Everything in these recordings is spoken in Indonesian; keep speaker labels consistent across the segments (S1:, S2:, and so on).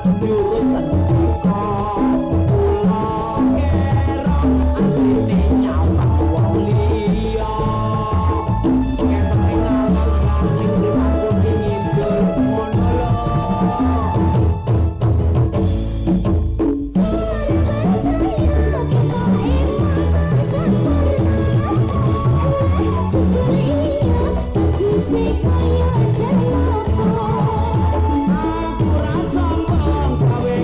S1: jurus teko kula kira asline nyawang wong liya ketok ngalor kali primadon ngidul ngono lho. Aku ra sombong gawe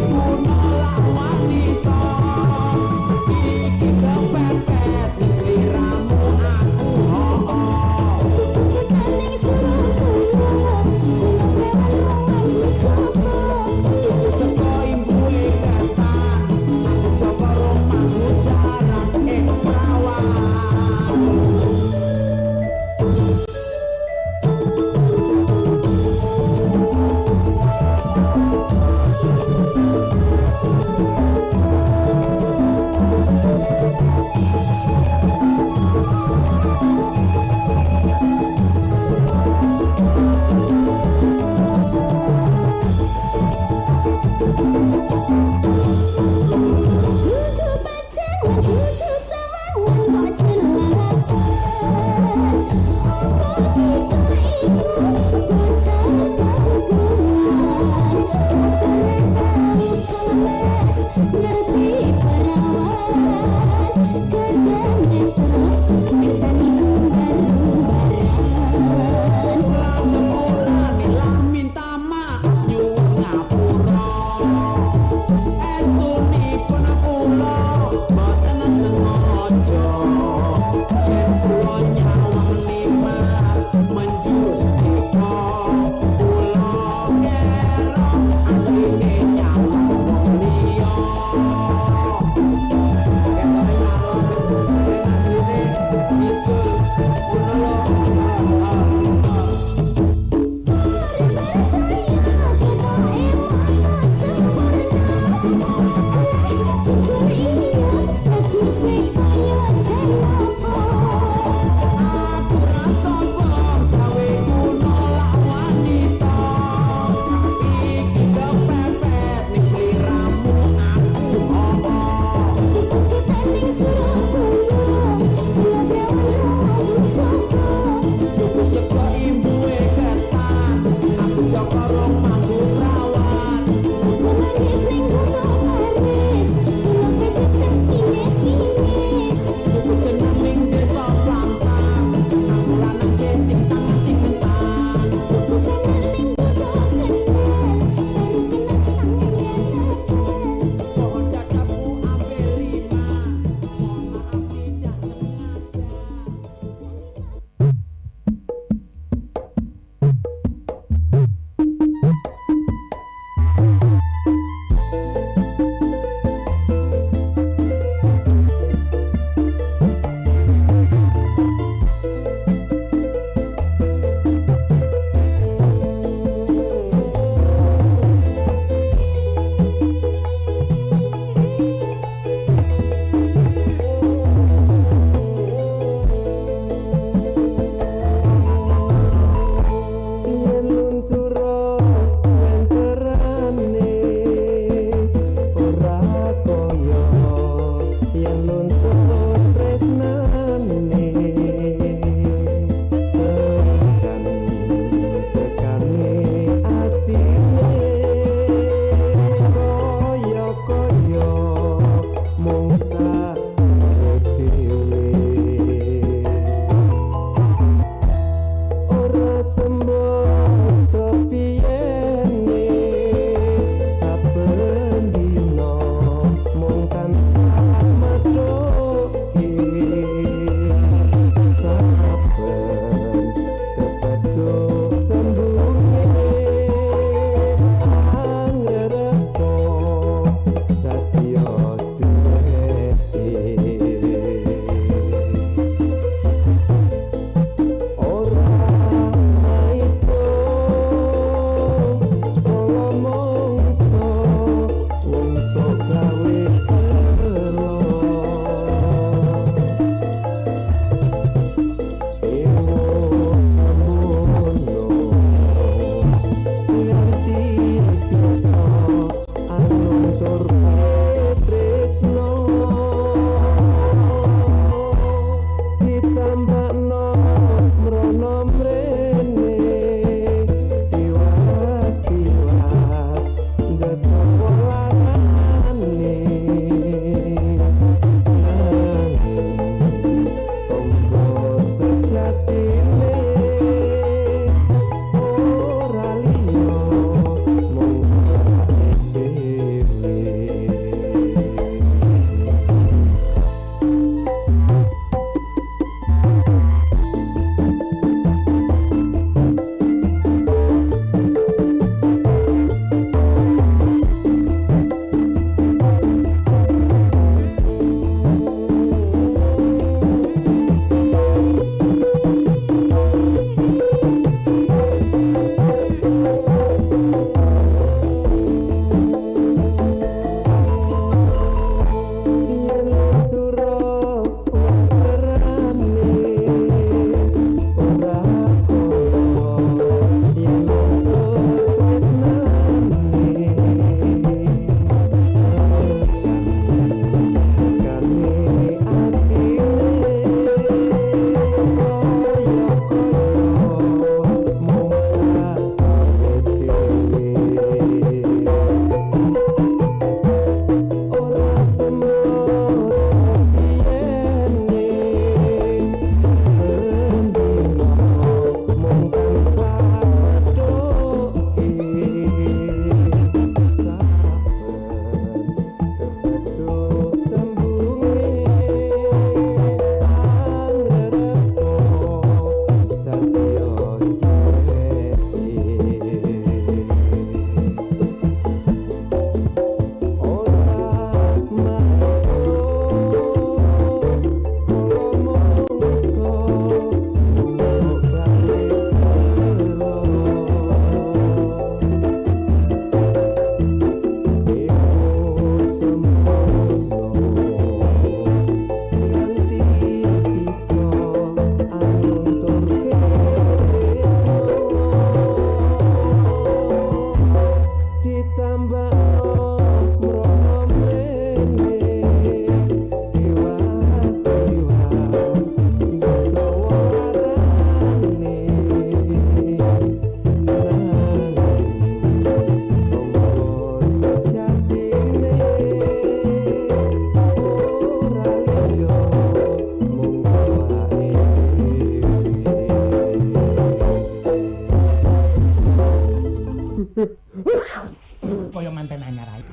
S2: Kaya manten anyar ae.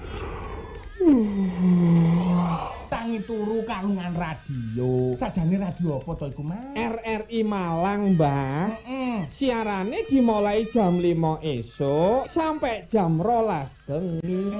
S2: Tangi turu kalungan radio. Sajane radio apa to iku, Mas?
S1: RRI Malang, Mbah. Siarane dimulai jam 5 esuk sampai jam 12 bengi.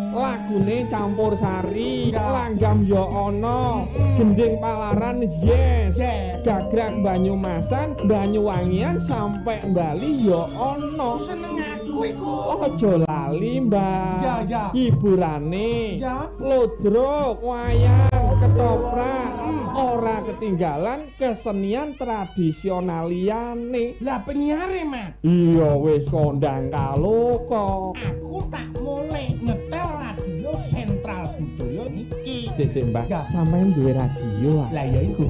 S1: Lagune campur sari, langgam yo ana, gending palaran yes. Gagrag Banyumasan, Banyuwangian sampai Bali yo ana.
S2: Seneng aku iku.
S1: Aja lali, Mbah.
S2: Ya.
S1: Hiburane,
S2: Ya.
S1: lodrok, wayang, ketoprak, ora ketinggalan kesenian tradisional liyane.
S2: Lah penyiare, Mas.
S1: Iya wis kondang kaloka.
S2: Aku tak mulai nyetel radio Sentral Budaya niki.
S1: Sik Mbah,
S2: Ya.
S1: sampeyan duwe radio ah.
S2: Lah ya iku.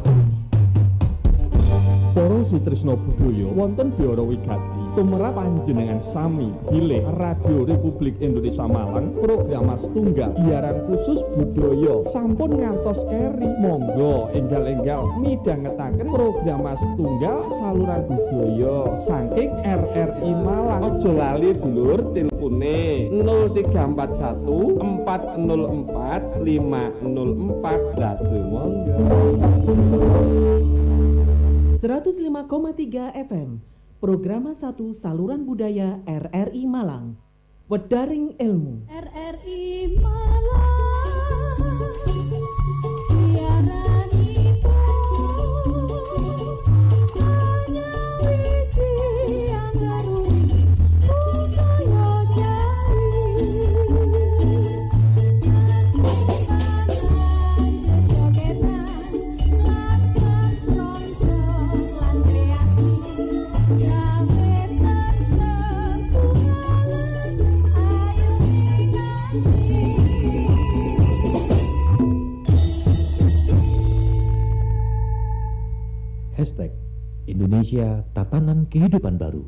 S1: Para sutresna budaya wonten Biara Wigati tumrap panjenengan sami bilih Radio Republik Indonesia Malang program Tunggal siaran khusus budaya sampun ngantos keri monggo enggal-enggal midhangetaken program Tunggal saluran budaya saking RRI Malang. Aja lali dulur tilpune 0341 404 504 Dasu monggo.
S3: 105,3 FM Program 1 Saluran Budaya RRI Malang. Wedaring Ilmu.
S4: RRI Malang siaran ibu hanya wiji yang garung budaya jari tangan jejogetan lakon roncong lan kreasi gawe tetep tunggalan ayo nganti.
S5: Hashtag Indonesia Tatanan Kehidupan Baru.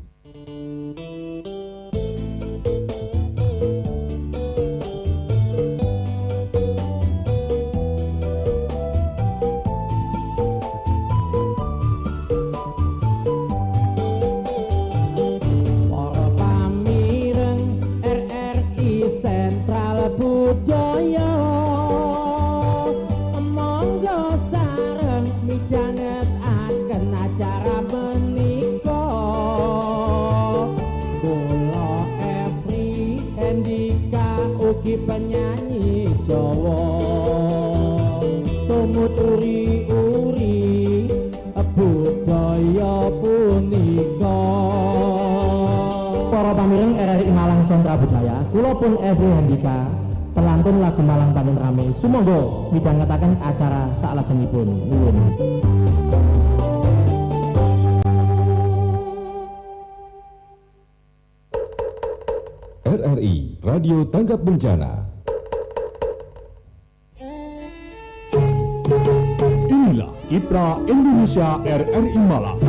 S1: Para pamireng RRI Sentral Budaya monggo sareng midhangetaken acara menika. Kula Efri Hendika ugi penyanyi Jawa tumut uri-uri budaya punika. Para pamireng RRI Malang Sentra Budaya, kula pun Efri Hendika pelantun lagu Malang Panen Rame sumangga midhangetaken acara salajengipun. Nuwun.
S6: RRI Radio Tanggap Bencana.
S7: Inilah Kiprah Indonesia RRI Malang.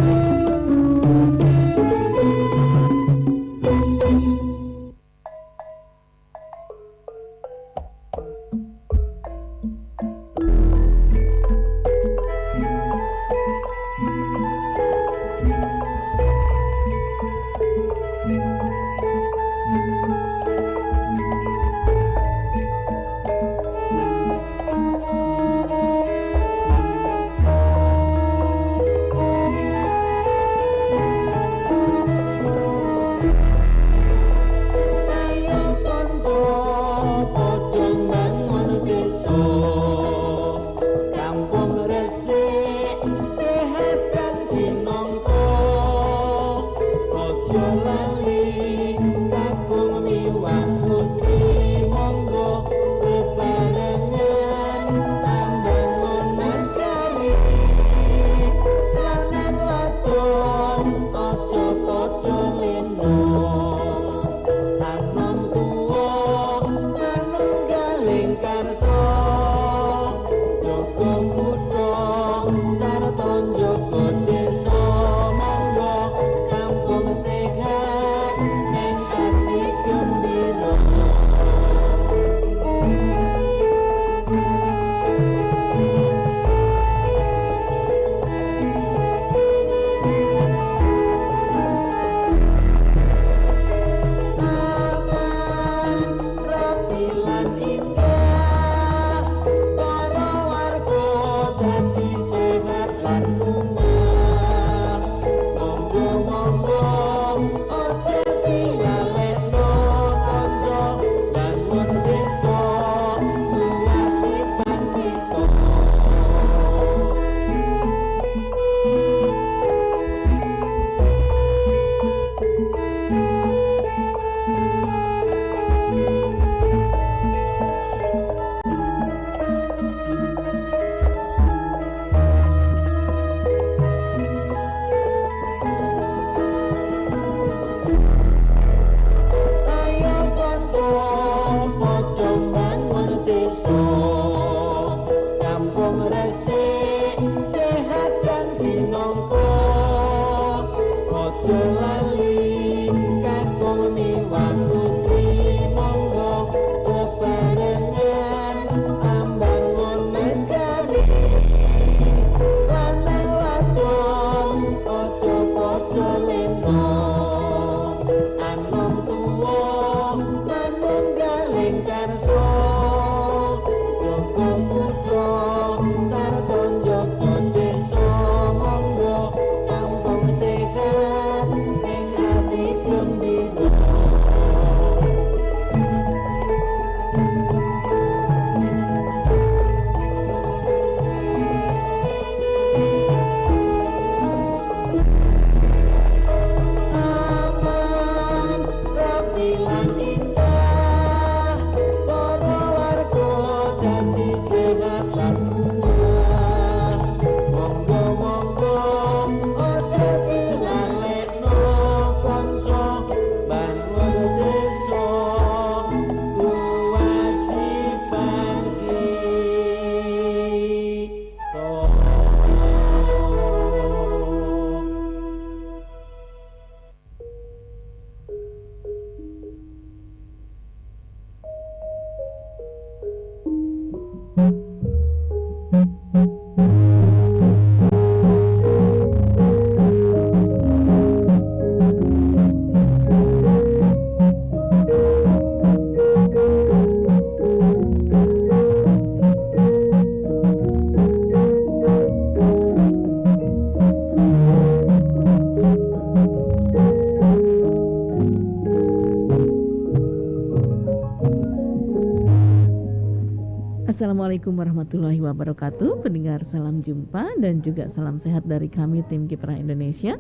S8: Assalamualaikum warahmatullahi wabarakatuh. Pendengar, salam jumpa dan juga salam sehat dari kami tim Kiprah Indonesia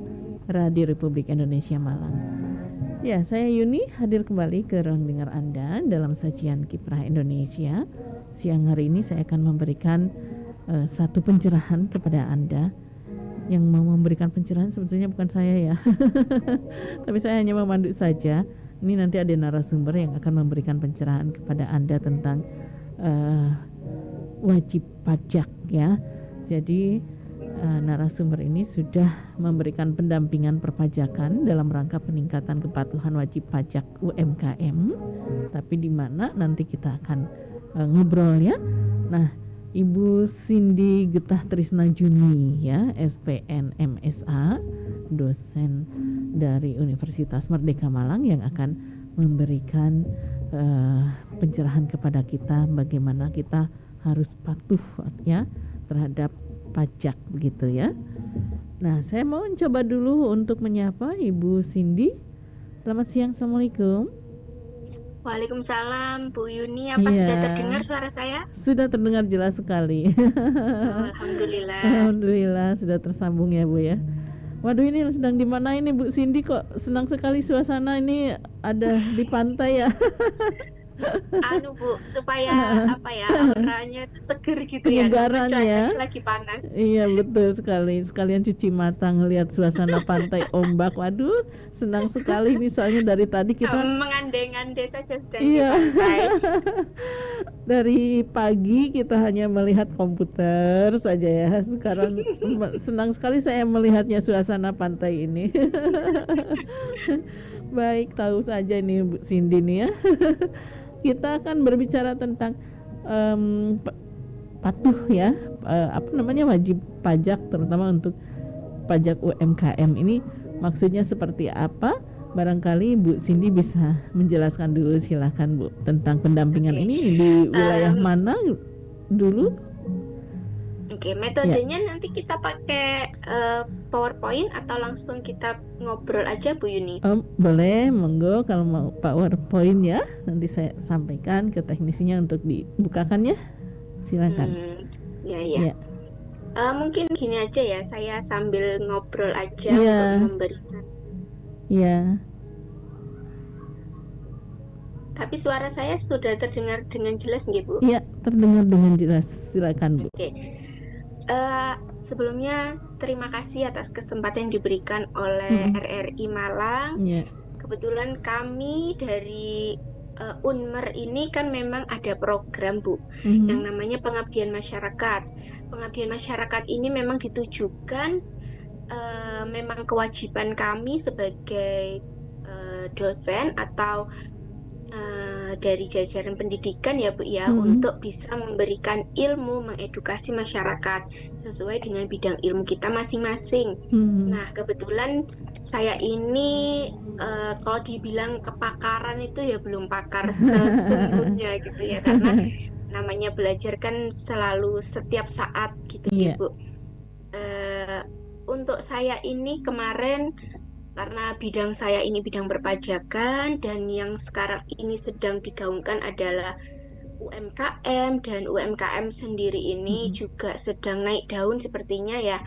S8: Radio Republik Indonesia Malang. Ya, saya Yuni hadir kembali ke ruang dengar Anda dalam sajian Kiprah Indonesia. Siang hari ini saya akan memberikan satu pencerahan kepada Anda. Yang mau memberikan pencerahan sebetulnya bukan saya ya, tapi saya hanya memandu saja. Ini nanti ada narasumber yang akan memberikan pencerahan kepada Anda tentang wajib pajak ya. Jadi narasumber ini sudah memberikan pendampingan perpajakan dalam rangka peningkatan kepatuhan wajib pajak UMKM. Tapi di mana nanti kita akan ngobrol ya. Nah, Ibu Cindy Getah Trisna Juni ya, SPN MSA, dosen dari Universitas Merdeka Malang yang akan memberikan pencerahan kepada kita bagaimana kita harus patuh ya terhadap pajak begitu ya. Nah, saya mau coba dulu untuk menyapa Ibu Cindy. Selamat siang, Assalamualaikum.
S9: Waalaikumsalam, Bu Yuni. Apa sudah terdengar suara saya?
S8: Sudah terdengar jelas sekali.
S9: Alhamdulillah.
S8: Alhamdulillah sudah tersambung ya Bu ya. Waduh, ini sedang di mana ini Bu Cindy, kok senang sekali suasana ini ada di pantai ya.
S9: Bu, supaya apa ya, auranya itu seger gitu ya.
S8: Penyegaran ya.
S9: Lagi panas.
S8: Iya betul sekali. Sekalian cuci mata ngelihat suasana pantai ombak. Waduh, senang sekali nih soalnya dari tadi kita
S9: mengandai-andai saja sedang di pantai.
S8: Dari pagi kita hanya melihat komputer saja ya. Sekarang senang sekali saya melihatnya suasana pantai ini. Baik, tahu saja ini Bu Cindy nih ya. Kita akan berbicara tentang patuh ya, wajib pajak terutama untuk pajak UMKM ini maksudnya seperti apa? Barangkali Bu Cindy bisa menjelaskan dulu, silakan Bu, tentang pendampingan ini di wilayah mana dulu?
S9: Oke, metodenya nanti kita pakai PowerPoint atau langsung kita ngobrol aja Bu Yuni?
S8: Boleh, monggo kalau mau PowerPoint ya. Nanti saya sampaikan ke teknisinya untuk dibukakan ya. Silakan.
S9: Ya. Mungkin gini aja ya, saya sambil ngobrol aja untuk memberikan.
S8: Ya.
S9: Tapi suara saya sudah terdengar dengan jelas nggih Bu?
S8: Iya, terdengar dengan jelas. Silakan Bu.
S9: Oke. Sebelumnya terima kasih atas kesempatan yang diberikan oleh RRI Malang. Kebetulan kami dari Unmer ini kan memang ada program Bu, yang namanya pengabdian masyarakat. Pengabdian masyarakat ini memang ditujukan, memang kewajiban kami sebagai dosen atau dari jajaran pendidikan ya Bu ya, untuk bisa memberikan ilmu, mengedukasi masyarakat sesuai dengan bidang ilmu kita masing-masing. Nah, kebetulan saya ini kalau dibilang kepakaran itu ya belum pakar sesungguhnya gitu ya, karena namanya belajar kan selalu setiap saat gitu ya Bu. Untuk saya ini kemarin, karena bidang saya ini bidang perpajakan dan yang sekarang ini sedang digaungkan adalah UMKM, dan UMKM sendiri ini juga sedang naik daun sepertinya ya.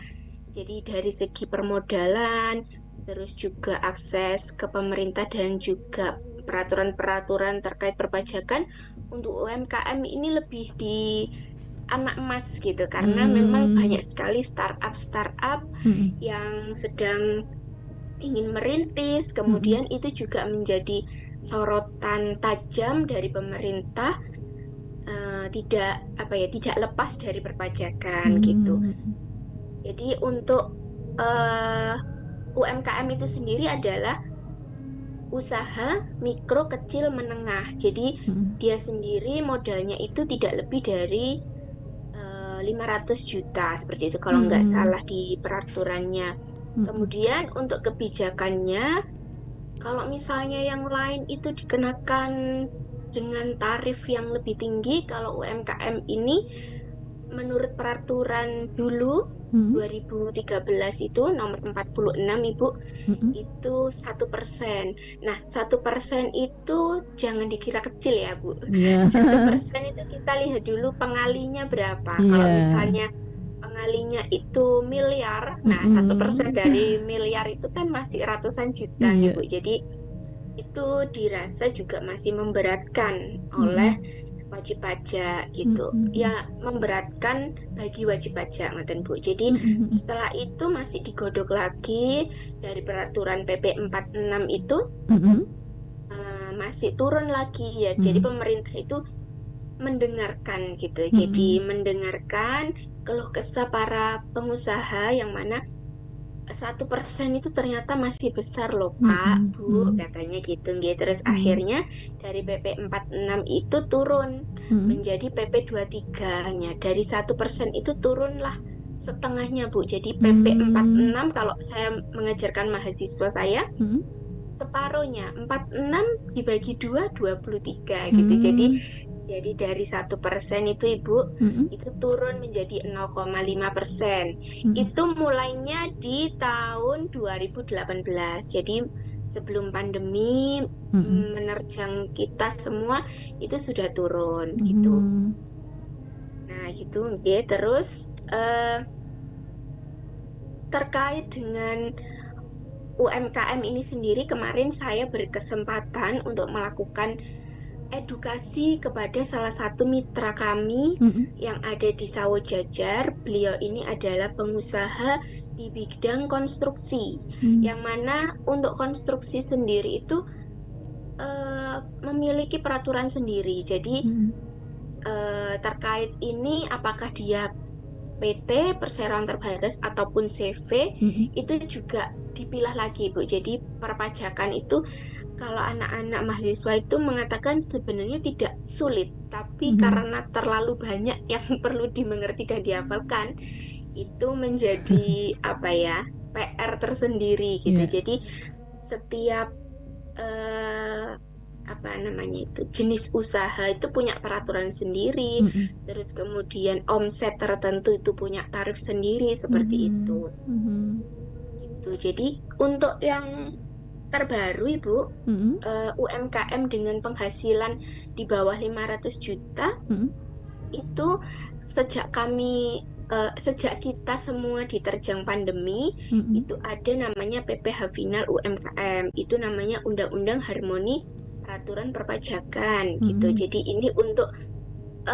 S9: Jadi dari segi permodalan, terus juga akses ke pemerintah dan juga peraturan-peraturan terkait perpajakan untuk UMKM ini lebih di anak emas gitu, karena memang banyak sekali startup yang sedang ingin merintis, kemudian itu juga menjadi sorotan tajam dari pemerintah, tidak lepas dari perpajakan gitu. Jadi untuk UMKM itu sendiri adalah usaha mikro, kecil, menengah. Jadi dia sendiri modalnya itu tidak lebih dari 500 juta seperti itu kalau nggak salah di peraturannya. Kemudian untuk kebijakannya, kalau misalnya yang lain itu dikenakan dengan tarif yang lebih tinggi, kalau UMKM ini menurut peraturan dulu 2013 itu nomor 46 Ibu, itu 1%. Nah, 1% itu jangan dikira kecil ya Bu. 1% itu kita lihat dulu pengalinya berapa. Kalau misalnya pengalinya itu miliar, nah 1% dari miliar itu kan masih ratusan juta Bu. Jadi itu dirasa juga masih memberatkan oleh wajib pajak gitu. Ya memberatkan bagi wajib pajak ngaten Bu. Jadi setelah itu masih digodok lagi dari peraturan PP 46 itu masih turun lagi ya. Jadi pemerintah itu mendengarkan gitu. Jadi mendengarkan keluh kesah para pengusaha yang mana 1% itu ternyata masih besar loh Pak, Bu, katanya gitu. Terus akhirnya dari PP 46 itu turun menjadi PP 23-nya. Dari 1% itu turunlah setengahnya Bu. Jadi PP 46 kalau saya mengajarkan mahasiswa saya, separuhnya 46 dibagi 2, 23 gitu. Jadi dari 1% itu Ibu, itu turun menjadi 0,5%. Itu mulainya di tahun 2018. Jadi sebelum pandemi menerjang kita semua, itu sudah turun gitu. Nah gitu, terus terkait dengan UMKM ini sendiri, kemarin saya berkesempatan untuk melakukan edukasi kepada salah satu mitra kami yang ada di Sawo Jajar. Beliau ini adalah pengusaha di bidang konstruksi, yang mana untuk konstruksi sendiri itu memiliki peraturan sendiri. Jadi terkait ini apakah dia PT perseroan terbatas ataupun CV itu juga dipilah lagi Bu. Jadi perpajakan itu kalau anak-anak mahasiswa itu mengatakan sebenarnya tidak sulit, tapi karena terlalu banyak yang perlu dimengerti dan dihafalkan, itu menjadi PR tersendiri gitu. Jadi setiap jenis usaha itu punya peraturan sendiri, terus kemudian omset tertentu itu punya tarif sendiri seperti itu. Gitu. Jadi untuk yang terbaru Ibu, UMKM dengan penghasilan di bawah 500 juta itu sejak kita semua diterjang pandemi, itu ada namanya PPh Final UMKM, itu namanya Undang-Undang Harmoni Peraturan Perpajakan gitu. Jadi ini untuk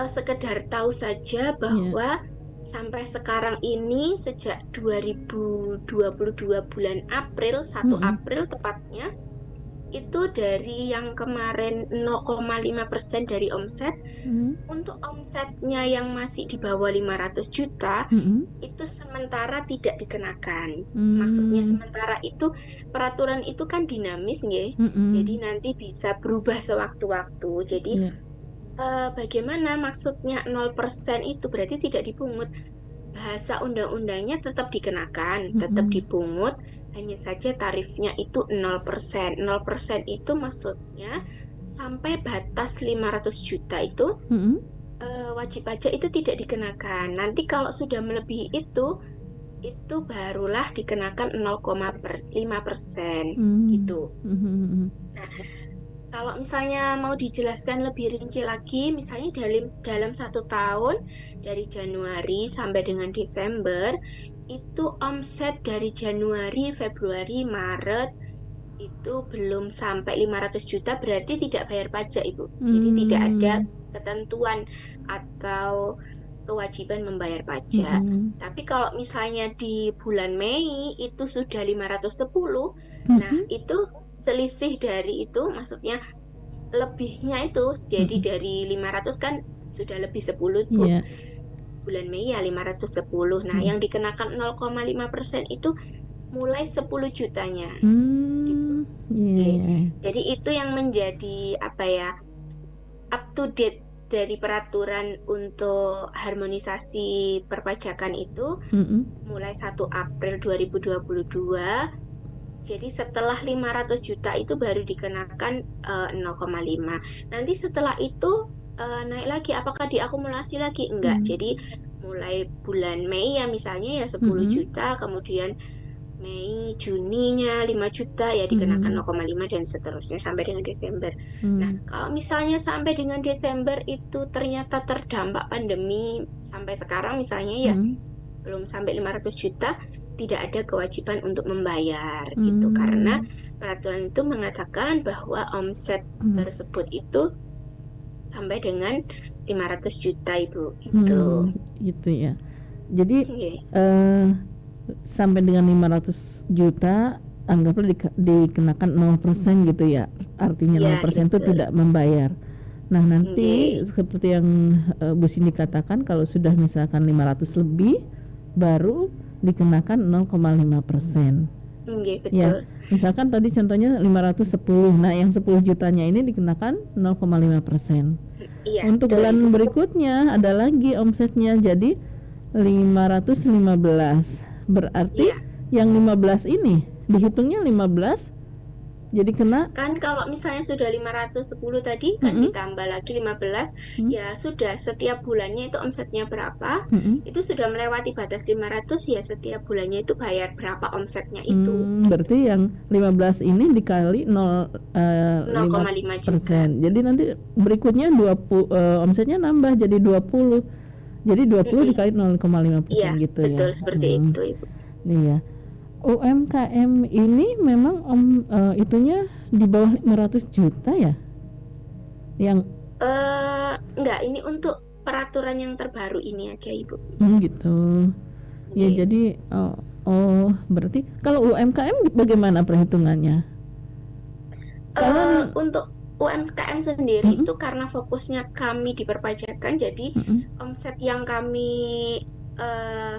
S9: sekedar tahu saja bahwa sampai sekarang ini sejak 2022 bulan April, 1 April tepatnya, itu dari yang kemarin 0,5% dari omset. Untuk omsetnya yang masih di bawah 500 juta itu sementara tidak dikenakan. Maksudnya sementara itu peraturan itu kan dinamis nggih. Jadi nanti bisa berubah sewaktu-waktu. Jadi bagaimana maksudnya 0% itu berarti tidak dipungut. Bahasa undang-undangnya tetap dikenakan, tetap dipungut, hanya saja tarifnya itu 0%. 0% itu maksudnya sampai batas 500 juta itu wajib pajak itu tidak dikenakan. Nanti kalau sudah melebihi itu barulah dikenakan 0,5% gitu. Nah, kalau misalnya mau dijelaskan lebih rinci lagi, misalnya dalam 1 tahun dari Januari sampai dengan Desember itu omset dari Januari, Februari, Maret itu belum sampai 500 juta berarti tidak bayar pajak, Ibu. Jadi tidak ada ketentuan atau kewajiban membayar pajak. Tapi kalau misalnya di bulan Mei itu sudah 510, nah itu selisih dari itu, maksudnya lebihnya itu, jadi dari 500 kan sudah lebih 10 Bu. Bulan Mei ya 510. Nah, yang dikenakan 0,5% itu mulai 10 jutanya. Gitu. Jadi itu yang menjadi up to date dari peraturan untuk harmonisasi perpajakan itu mulai 1 April 2022. Jadi setelah 500 juta itu baru dikenakan 0,5. Nanti setelah itu naik lagi, apakah diakumulasi lagi? Enggak. Jadi mulai bulan Mei ya misalnya ya 10 juta, kemudian Mei, Juninya 5 juta ya dikenakan 0,5 dan seterusnya sampai dengan Desember. Nah, kalau misalnya sampai dengan Desember itu ternyata terdampak pandemi sampai sekarang misalnya ya belum sampai 500 juta, tidak ada kewajiban untuk membayar gitu, karena peraturan itu mengatakan bahwa omset tersebut itu sampai dengan 500 juta Ibu gitu.
S8: Gitu ya. Jadi sampai dengan 500 juta anggaplah dikenakan 0% gitu ya. Artinya 0% itu tidak membayar. Nah, nanti seperti yang Bu Cindy katakan, kalau sudah misalkan 500 lebih baru dikenakan 0,5%.
S9: Betul.
S8: Ya, misalkan tadi contohnya 510. Nah, yang 10 jutanya ini dikenakan 0,5%.
S9: Iya.
S8: Untuk bulan berikutnya ada lagi omsetnya jadi 515. Berarti yang 15 ini dihitungnya 15 jadi kena
S9: kan kalau misalnya sudah 510 tadi kan ditambah lagi 15 ya sudah, setiap bulannya itu omsetnya berapa itu sudah melewati batas 500 ya setiap bulannya itu bayar berapa omsetnya itu.
S8: Berarti yang 15 ini dikali 0,5%. Jadi nanti berikutnya 20 omsetnya nambah jadi 20. Jadi 20 dikali 0,5% gitu ya.
S9: Betul seperti itu Ibu.
S8: Iya. UMKM ini memang itunya di bawah 500 juta ya? Yang
S9: enggak, ini untuk peraturan yang terbaru ini aja Ibu.
S8: Gitu. Ya jadi berarti kalau UMKM bagaimana perhitungannya?
S9: Untuk UMKM sendiri itu karena fokusnya kami di perpajakan, jadi omset yang kami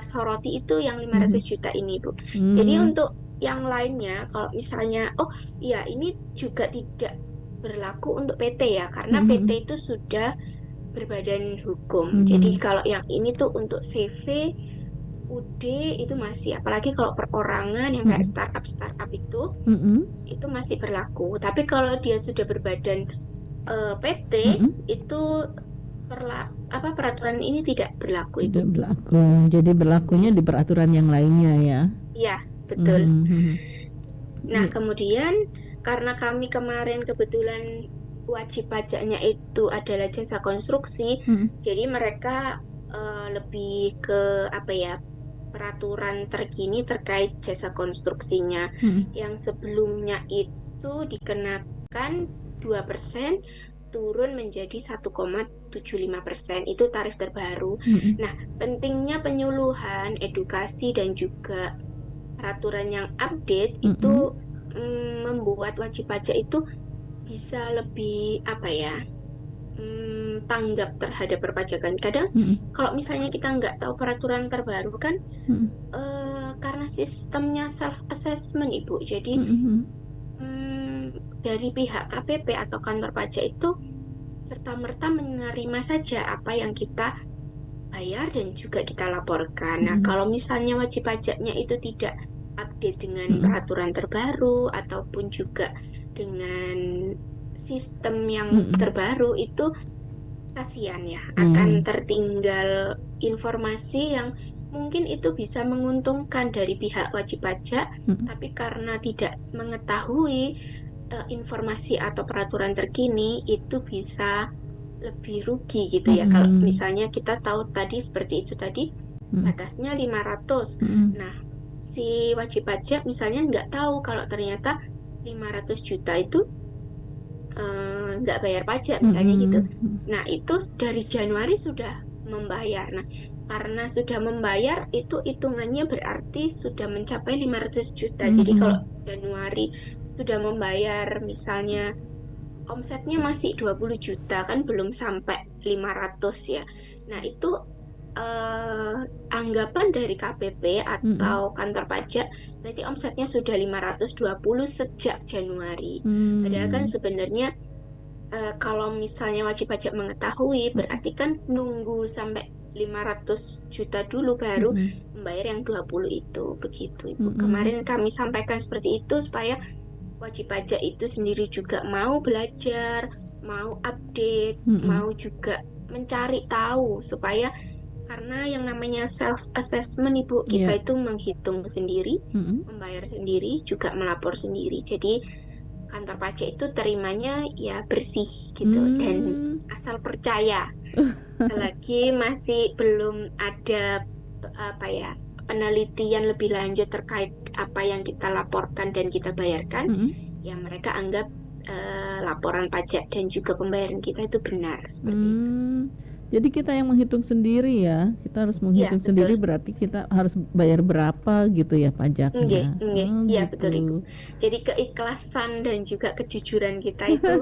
S9: soroti itu yang 500 juta ini Bu. Jadi untuk yang lainnya kalau misalnya ini juga tidak berlaku untuk PT ya, karena PT itu sudah berbadan hukum. Jadi kalau yang ini tuh untuk CV, UD itu masih, apalagi kalau perorangan yang kayak startup itu masih berlaku. Tapi kalau dia sudah berbadan PT itu peraturan ini tidak berlaku.
S8: Tidak berlaku. Jadi berlakunya di peraturan yang lainnya ya.
S9: Iya, betul. Nah, kemudian karena kami kemarin kebetulan wajib pajaknya itu adalah jasa konstruksi, jadi mereka lebih ke peraturan terkini terkait jasa konstruksinya. Yang sebelumnya itu dikenakan 2%, turun menjadi 1,75%. Itu tarif terbaru. Nah, pentingnya penyuluhan, edukasi dan juga peraturan yang update itu membuat wajib pajak itu bisa lebih tanggap terhadap perpajakan. Kadang kalau misalnya kita nggak tahu peraturan terbaru kan, karena sistemnya self assessment Ibu, jadi dari pihak KPP atau kantor pajak itu serta-merta menerima saja apa yang kita bayar dan juga kita laporkan. Nah, kalau misalnya wajib pajaknya itu tidak update dengan peraturan terbaru ataupun juga dengan sistem yang terbaru, itu kasihan ya, akan tertinggal informasi yang mungkin itu bisa menguntungkan dari pihak wajib pajak, tapi karena tidak mengetahui informasi atau peraturan terkini, itu bisa lebih rugi gitu ya. Kalau misalnya kita tahu tadi seperti itu tadi, batasnya 500. Nah, si wajib pajak misalnya nggak tahu kalau ternyata 500 juta itu nggak bayar pajak misalnya gitu. Nah, itu dari Januari sudah membayar. Nah, karena sudah membayar, itu hitungannya berarti sudah mencapai 500 juta. Jadi kalau Januari sudah membayar misalnya omsetnya masih 20 juta, kan belum sampai 500 ya. Nah, itu anggapan dari KPP atau kantor pajak berarti omsetnya sudah 520 sejak Januari. Padahal kan sebenarnya kalau misalnya wajib pajak mengetahui, berarti kan nunggu sampai 500 juta dulu baru membayar yang 20 itu, begitu Ibu. Kemarin kami sampaikan seperti itu supaya wajib pajak itu sendiri juga mau belajar, mau update, mau juga mencari tahu, supaya karena yang namanya self assessment Ibu, kita itu menghitung sendiri, membayar sendiri, juga melapor sendiri. Jadi kantor pajak itu terimanya ya bersih gitu, dan asal percaya. Selagi masih belum ada penelitian lebih lanjut terkait apa yang kita laporkan dan kita bayarkan, ya mereka anggap laporan pajak dan juga pembayaran kita itu benar, seperti itu.
S8: Jadi kita yang menghitung sendiri ya, kita harus menghitung sendiri, berarti kita harus bayar berapa gitu ya pajaknya.
S9: Iya,
S8: Gitu.
S9: betul Ibu. Jadi keikhlasan dan juga kejujuran kita itu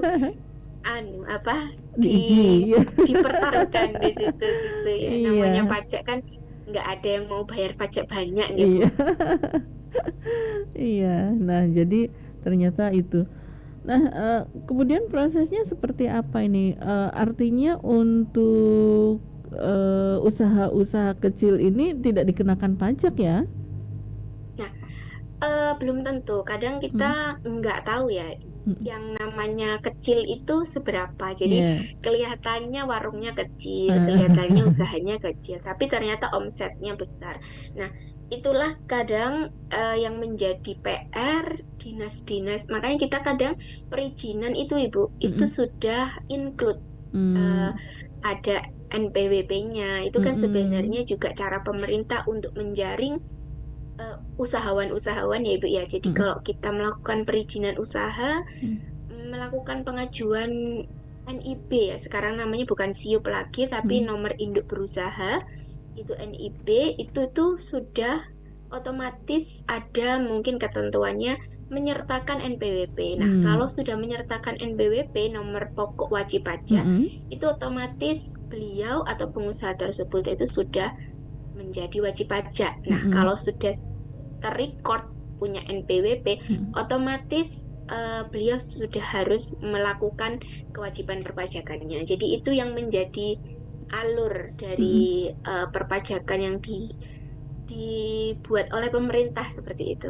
S9: dipertaruhkan di situ gitu ya. Namanya pajak kan nggak ada yang mau bayar pajak banyak gitu.
S8: Iya. Nah, jadi ternyata itu. Nah, kemudian prosesnya seperti apa ini? Artinya untuk usaha-usaha kecil ini tidak dikenakan pajak ya?
S9: Nah, belum tentu. Kadang kita nggak tahu ya, yang namanya kecil itu seberapa. Jadi kelihatannya warungnya kecil, kelihatannya usahanya kecil, tapi ternyata omsetnya besar. Nah, itulah kadang yang menjadi PR dinas-dinas. Makanya kita kadang perizinan itu Ibu, itu sudah include ada NPWP-nya. Itu kan sebenarnya juga cara pemerintah untuk menjaring usahawan-usahawan ya Ibu ya. Jadi kalau kita melakukan perizinan usaha, melakukan pengajuan NIB ya, sekarang namanya bukan SIUP lagi, tapi nomor induk berusaha, itu NIB, itu tuh sudah otomatis ada mungkin ketentuannya menyertakan NPWP. Nah, kalau sudah menyertakan NPWP, nomor pokok wajib pajak, itu otomatis beliau atau pengusaha tersebut itu sudah menjadi wajib pajak. Nah, kalau sudah terrecord punya NPWP, otomatis beliau sudah harus melakukan kewajiban perpajakannya. Jadi itu yang menjadi alur dari perpajakan yang dibuat oleh pemerintah seperti itu.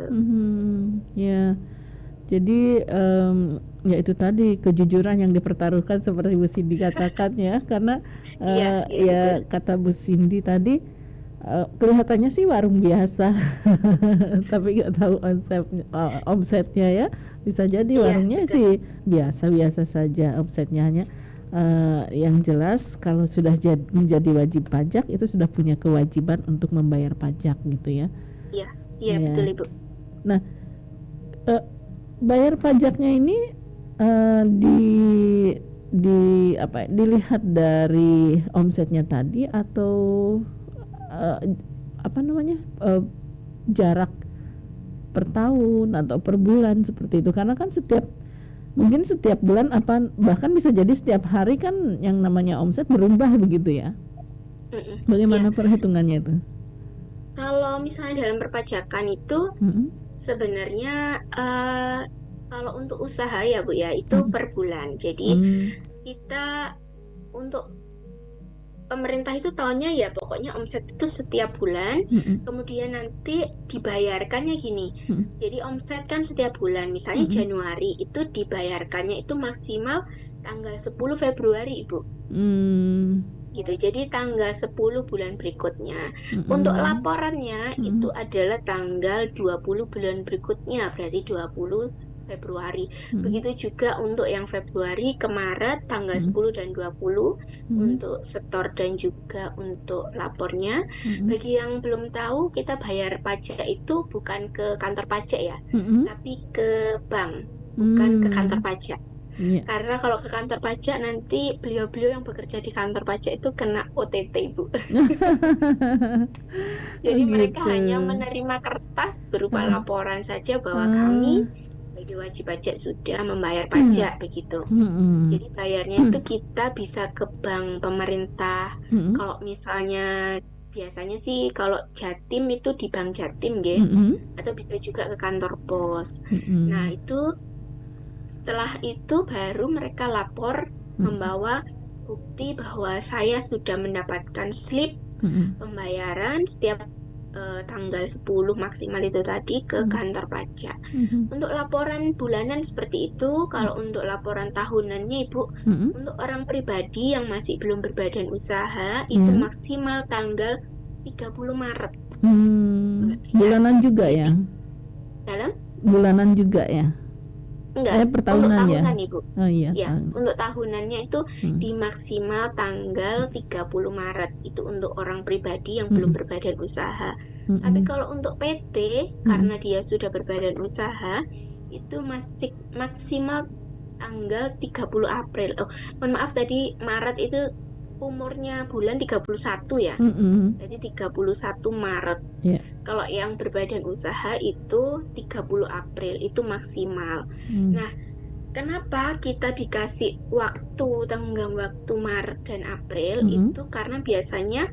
S8: Ya, jadi ya itu tadi kejujuran yang dipertaruhkan seperti Bu Cindy katakan ya, karena kata Bu Cindy tadi kelihatannya sih warung biasa, tapi nggak tahu omsetnya ya. Bisa jadi warungnya sih biasa-biasa saja omsetnya, hanya yang jelas kalau sudah menjadi wajib pajak itu sudah punya kewajiban untuk membayar pajak gitu ya.
S9: Iya betul Ibu.
S8: Nah, bayar pajaknya ini dilihat dari omsetnya tadi atau jarak per tahun atau per bulan seperti itu, karena kan mungkin setiap bulan bahkan bisa jadi setiap hari kan yang namanya omset berubah begitu ya. Bagaimana perhitungannya itu?
S9: Kalau misalnya dalam perpajakan itu sebenarnya kalau untuk usaha ya Bu ya itu per bulan. Jadi kita untuk pemerintah itu taunya ya pokoknya omset itu setiap bulan, kemudian nanti dibayarkannya gini. Jadi omset kan setiap bulan, misalnya Januari itu dibayarkannya itu maksimal tanggal 10 Februari Ibu. Gitu. Jadi tanggal 10 bulan berikutnya. Untuk laporannya itu adalah tanggal 20 bulan berikutnya, berarti 20 Februari. Begitu juga untuk yang Februari ke Maret tanggal 10 dan 20 untuk setor dan juga untuk lapornya. Bagi yang belum tahu, kita bayar pajak itu bukan ke kantor pajak ya, tapi ke bank, bukan ke kantor pajak. Karena kalau ke kantor pajak nanti beliau-beliau yang bekerja di kantor pajak itu kena OTT Bu. Jadi mereka hanya menerima kertas berupa laporan saja bahwa kami sebagai wajib pajak sudah membayar pajak begitu. Jadi bayarnya itu kita bisa ke bank pemerintah. Kalau misalnya biasanya sih kalau Jatim itu di Bank Jatim atau bisa juga ke kantor pos. Nah itu setelah itu baru mereka lapor membawa bukti bahwa saya sudah mendapatkan slip pembayaran setiap tanggal 10 maksimal itu tadi ke kantor pajak. Untuk laporan bulanan seperti itu. Kalau untuk laporan tahunannya Ibu, untuk orang pribadi yang masih belum berbadan usaha itu maksimal tanggal 30 Maret.
S8: Bulanan juga ya?
S9: Dalam?
S8: Bulanan juga ya?
S9: Enggak,
S8: per tahunan
S9: untuk tahunan
S8: ya?
S9: Ibu.
S8: Oh iya.
S9: Ya, untuk tahunannya itu di maksimal tanggal 30 Maret. Itu untuk orang pribadi yang belum berbadan usaha. Tapi kalau untuk PT, karena dia sudah berbadan usaha, itu masih maksimal tanggal 30 April. Oh, mohon maaf tadi Maret itu umurnya bulan 31 ya. Jadi 31 Maret. Kalau yang berbadan usaha itu 30 April itu maksimal. Nah, kenapa kita dikasih tenggang waktu Maret dan April itu karena biasanya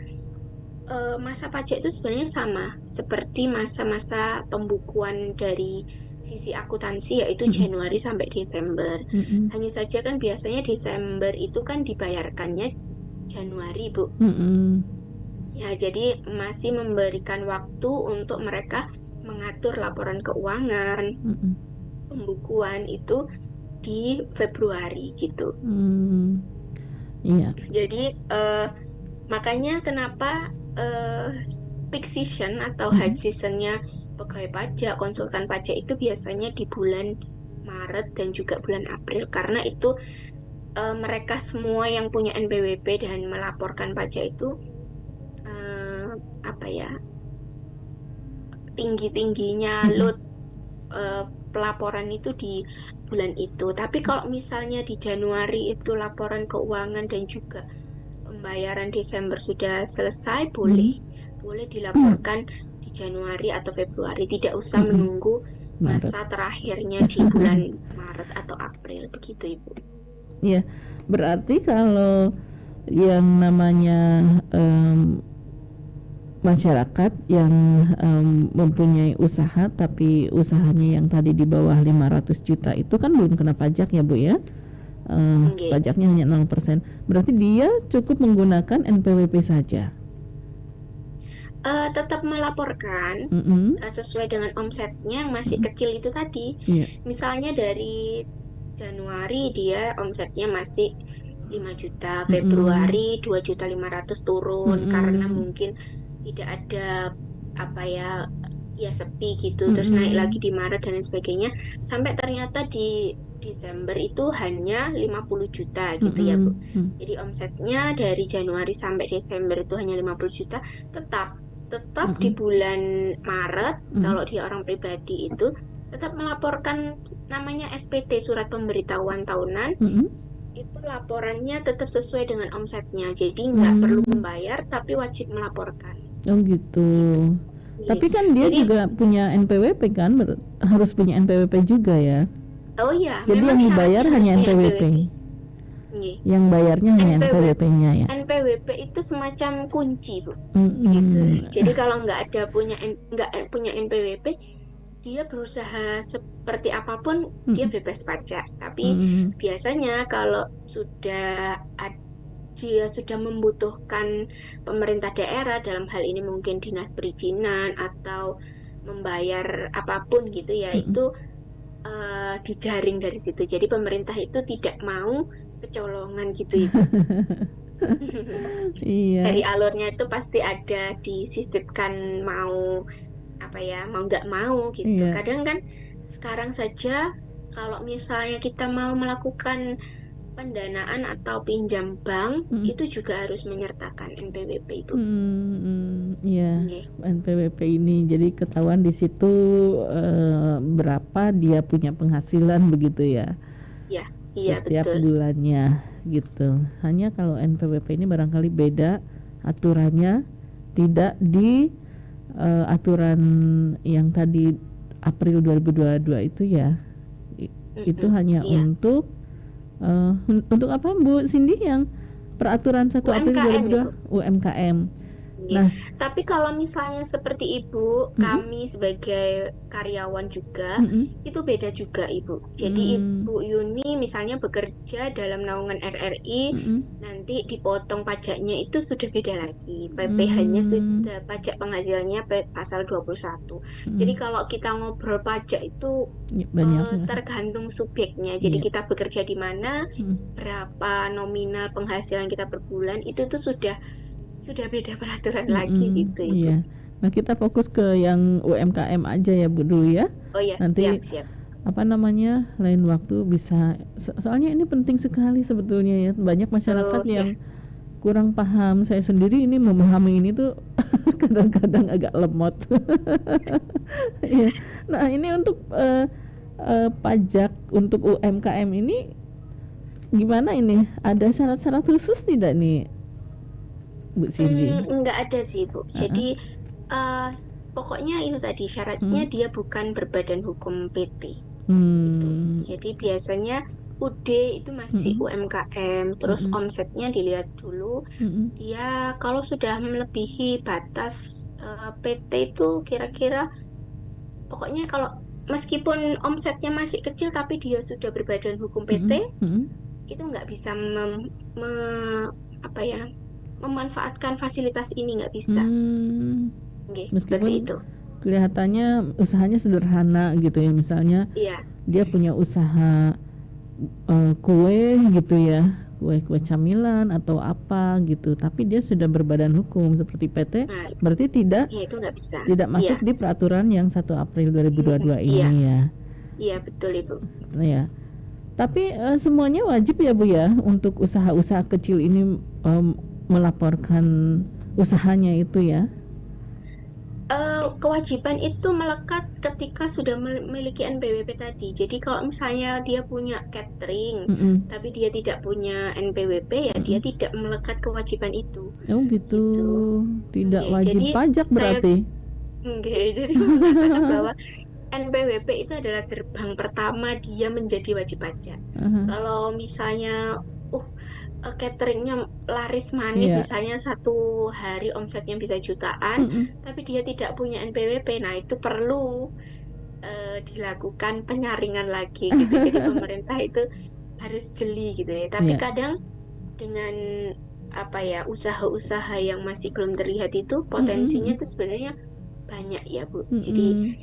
S9: masa pajak itu sebenarnya sama seperti masa-masa pembukuan dari sisi akuntansi yaitu Januari sampai Desember. Hanya saja kan biasanya Desember itu kan dibayarkannya Januari Bu. Ya, jadi masih memberikan waktu untuk mereka mengatur laporan keuangan, pembukuan itu di Februari gitu. Jadi makanya kenapa peak season atau high seasonnya pegawai pajak, konsultan pajak itu biasanya di bulan Maret dan juga bulan April, karena itu mereka semua yang punya NPWP dan melaporkan pajak itu tinggi-tingginya load pelaporan itu di bulan itu. Tapi kalau misalnya di Januari itu laporan keuangan dan juga pembayaran Desember sudah selesai, boleh dilaporkan di Januari atau Februari, tidak usah menunggu masa terakhirnya di bulan Maret atau April begitu Ibu.
S8: Ya, berarti kalau yang namanya masyarakat yang mempunyai usaha tapi usahanya yang tadi di bawah 500 juta itu kan belum kena pajak ya Bu ya? Pajaknya hanya 0%. Berarti dia cukup menggunakan NPWP saja?
S9: Tetap melaporkan sesuai dengan omsetnya yang masih kecil itu tadi. Misalnya dari Januari dia omsetnya masih 5 juta, Februari 2.500.000 turun karena mungkin tidak ada sepi gitu, terus naik lagi di Maret dan lain sebagainya, sampai ternyata di Desember itu hanya 50 juta gitu ya Bu. Jadi omsetnya dari Januari sampai Desember itu hanya 50 juta, tetap di bulan Maret kalau dia orang pribadi itu tetap melaporkan namanya SPT, surat pemberitahuan tahunan. Itu laporannya tetap sesuai dengan omsetnya, jadi nggak perlu membayar tapi wajib melaporkan.
S8: Oh gitu. Tapi kan dia
S9: Jadi-
S8: juga punya NPWP kan, harus punya NPWP juga ya.
S9: Oh iya,
S8: Jadi
S9: memang
S8: yang dibayar
S9: syaratnya
S8: hanya
S9: harus punya
S8: NPWP.
S9: Nggih.
S8: Yang bayarnya hanya NPWP-nya ya.
S9: NPWP itu semacam kunci, Bu.
S8: Mm-mm.
S9: Jadi kalau nggak punya NPWP, dia berusaha seperti apapun dia bebas pajak. Tapi
S8: Mm-mm.
S9: biasanya kalau dia sudah membutuhkan pemerintah daerah, dalam hal ini mungkin dinas perizinan atau membayar apapun gitu ya, itu dijaring dari situ. Jadi pemerintah itu tidak mau kecolongan gitu, Ibu.
S8: Iya.
S9: Dari alurnya itu pasti ada disisipkan mau nggak mau gitu.
S8: Iya.
S9: Kadang kan sekarang saja kalau misalnya kita mau melakukan pendanaan atau pinjam bank, itu juga harus menyertakan NPWP, Ibu.
S8: Iya,
S9: Nggih.
S8: NPWP ini jadi ketahuan di situ berapa dia punya penghasilan begitu ya.
S9: Iya,
S8: Setiap
S9: betul.
S8: bulannya gitu. Hanya kalau NPWP ini barangkali beda aturannya, tidak di aturan yang tadi April 2022 itu ya. Itu hanya
S9: iya.
S8: untuk apa Bu Cindy, yang peraturan 1 April
S9: UMKM,
S8: 2002 UMKM.
S9: Nggih.
S8: Nah,
S9: Tapi kalau misalnya seperti Ibu, kami sebagai karyawan juga, itu beda juga, Ibu. Jadi Ibu Yuni misalnya bekerja dalam naungan RRI, nanti dipotong pajaknya itu sudah beda lagi. PPh-nya sudah, pajak penghasilannya pasal 21. Jadi kalau kita ngobrol pajak itu
S8: banyak.
S9: tergantung subjeknya. Jadi
S8: Iya.
S9: kita bekerja di mana, berapa nominal penghasilan kita per bulan, itu tuh sudah beda peraturan lagi gitu, Ibu.
S8: Iya. Nah, kita fokus ke yang UMKM aja ya Bu dulu ya.
S9: Oh ya,
S8: Nanti
S9: siap.
S8: apa namanya, lain waktu bisa, soalnya ini penting sekali sebetulnya ya. Banyak masyarakat yang kurang paham. Saya sendiri ini memahami ini tuh kadang-kadang agak lemot. Iya. Nah, ini untuk pajak untuk UMKM ini gimana ini? Ada syarat-syarat khusus tidak nih, Bu Cindy?
S9: Enggak ada sih, Bu. Jadi pokoknya itu tadi syaratnya dia bukan berbadan hukum PT. Gitu. Jadi biasanya UD itu masih UMKM, terus omsetnya dilihat dulu. Dia kalau sudah melebihi batas PT itu kira-kira, pokoknya kalau meskipun omsetnya masih kecil tapi dia sudah berbadan hukum PT, itu nggak bisa memanfaatkan fasilitas ini, nggak bisa. Oke, seperti itu.
S8: Kelihatannya usahanya sederhana gitu ya, misalnya
S9: Iya.
S8: dia punya usaha kue gitu ya, kue camilan atau apa gitu, tapi dia sudah berbadan hukum seperti PT, berarti tidak
S9: Ya, itu nggak bisa.
S8: tidak masuk
S9: Iya.
S8: di peraturan yang 1 April 2022 ini ya.
S9: Iya, betul, Ibu.
S8: Ya. Tapi semuanya wajib ya Bu ya untuk usaha-usaha kecil ini melaporkan usahanya itu ya.
S9: Kewajiban itu melekat ketika sudah memiliki NPWP tadi. Jadi kalau misalnya dia punya catering, tapi dia tidak punya NPWP, ya dia tidak melekat kewajiban itu.
S8: Oh gitu. Tidak
S9: Oke,
S8: wajib
S9: jadi
S8: pajak berarti.
S9: Jadi mengatakan bahwa NPWP itu adalah gerbang pertama dia menjadi wajib pajak. Kalau misalnya cateringnya laris manis, misalnya satu hari omsetnya bisa jutaan, tapi dia tidak punya NPWP, nah itu perlu dilakukan penyaringan lagi gitu. Jadi pemerintah itu harus jeli gitu ya. Tapi kadang dengan usaha-usaha yang masih belum terlihat itu potensinya itu sebenarnya banyak ya Bu. Jadi